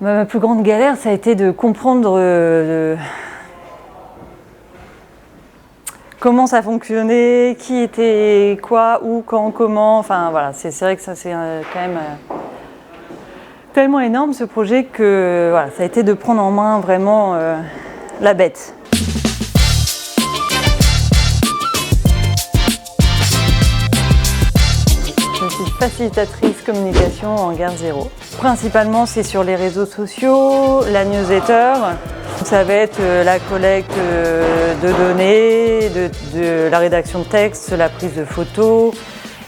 Ma plus grande galère, ça a été de comprendre comment ça fonctionnait, qui était quoi, où, quand, comment. Enfin voilà, c'est vrai que ça c'est quand même tellement énorme ce projet que voilà, ça a été de prendre en main vraiment la bête. Je suis facilitatrice communication en Gare Zéro. Principalement, c'est sur les réseaux sociaux, la newsletter. Ça va être la collecte de données, de la rédaction de texte, la prise de photos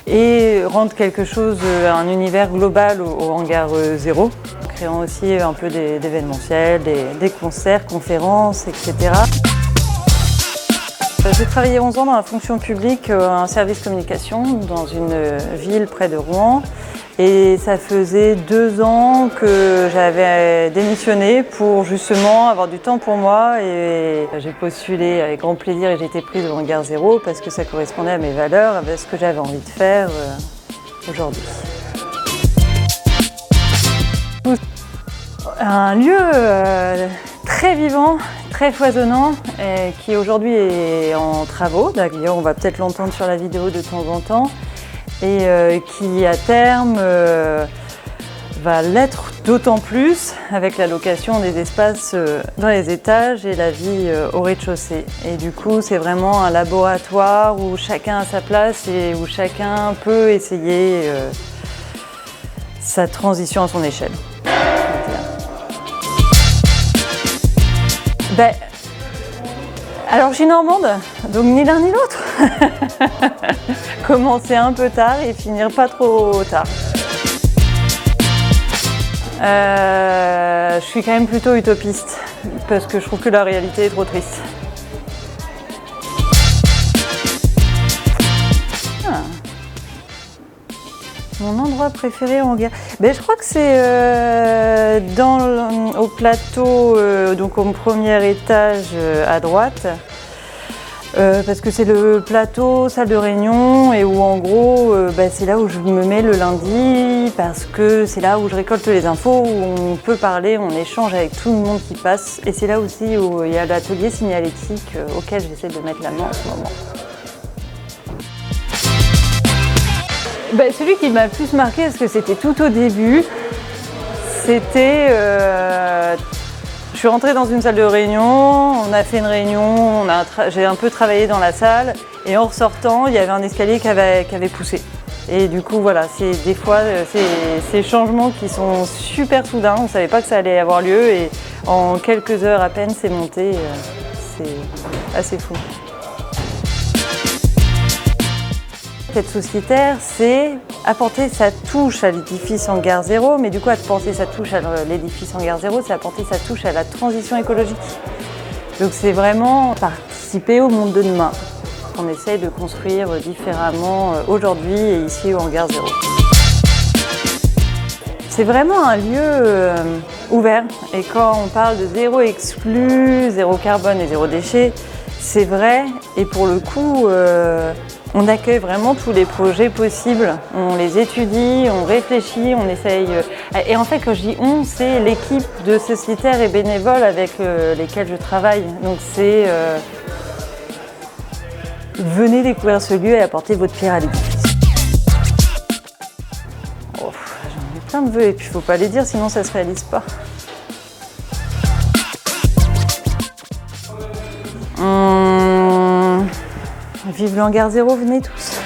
et rendre quelque chose, un univers global au hangar Zéro, créant aussi un peu d'événementiels, des concerts, conférences, etc. J'ai travaillé 11 ans dans la fonction publique, un service communication dans une ville près de Rouen. Et ça faisait 2 ans que j'avais démissionné pour justement avoir du temps pour moi. Et j'ai postulé avec grand plaisir et j'ai été prise en Gare Zéro parce que ça correspondait à mes valeurs, à ce que j'avais envie de faire aujourd'hui. Un lieu très vivant, très foisonnant, qui aujourd'hui est en travaux. D'ailleurs, on va peut-être l'entendre sur la vidéo de temps en temps. Et qui à terme va l'être d'autant plus avec la location des espaces dans les étages et la vie au rez-de-chaussée. Et du coup, c'est vraiment un laboratoire où chacun a sa place et où chacun peut essayer sa transition à son échelle. Alors je suis normande, donc ni l'un ni l'autre. Commencer un peu tard et finir pas trop tard. Je suis quand même plutôt utopiste, parce que je trouve que la réalité est trop triste. Mon endroit préféré en Gare, je crois que c'est au plateau, donc au premier étage à droite, parce que c'est le plateau salle de réunion et où en gros c'est là où je me mets le lundi parce que c'est là où je récolte les infos, où on peut parler, on échange avec tout le monde qui passe et c'est là aussi où il y a l'atelier signalétique auquel j'essaie de mettre la main en ce moment. Celui qui m'a le plus marqué, parce que c'était tout au début, c'était... je suis rentrée dans une salle de réunion, on a fait une réunion, j'ai un peu travaillé dans la salle, et en ressortant, il y avait un escalier qui avait poussé. Et du coup, voilà, c'est des fois ces changements qui sont super soudains, on ne savait pas que ça allait avoir lieu, et en quelques heures à peine, c'est monté, c'est assez fou. Être sociétaire, c'est apporter sa touche à l'édifice en Gare Zéro, mais du coup, apporter sa touche à l'édifice en Gare Zéro, c'est apporter sa touche à la transition écologique. Donc c'est vraiment participer au monde de demain, qu'on essaye de construire différemment aujourd'hui et ici en Gare Zéro. C'est vraiment un lieu ouvert, et quand on parle de zéro exclu, zéro carbone et zéro déchet, c'est vrai, et pour le coup, on accueille vraiment tous les projets possibles, on les étudie, on réfléchit, on essaye. Et en fait, quand je dis on, c'est l'équipe de sociétaires et bénévoles avec lesquels je travaille. Donc c'est venez découvrir ce lieu et apporter votre pierre à l'édifice. Oh, j'en ai plein de vœux et puis il ne faut pas les dire, sinon ça ne se réalise pas. Vive le hangar Zéro, venez tous.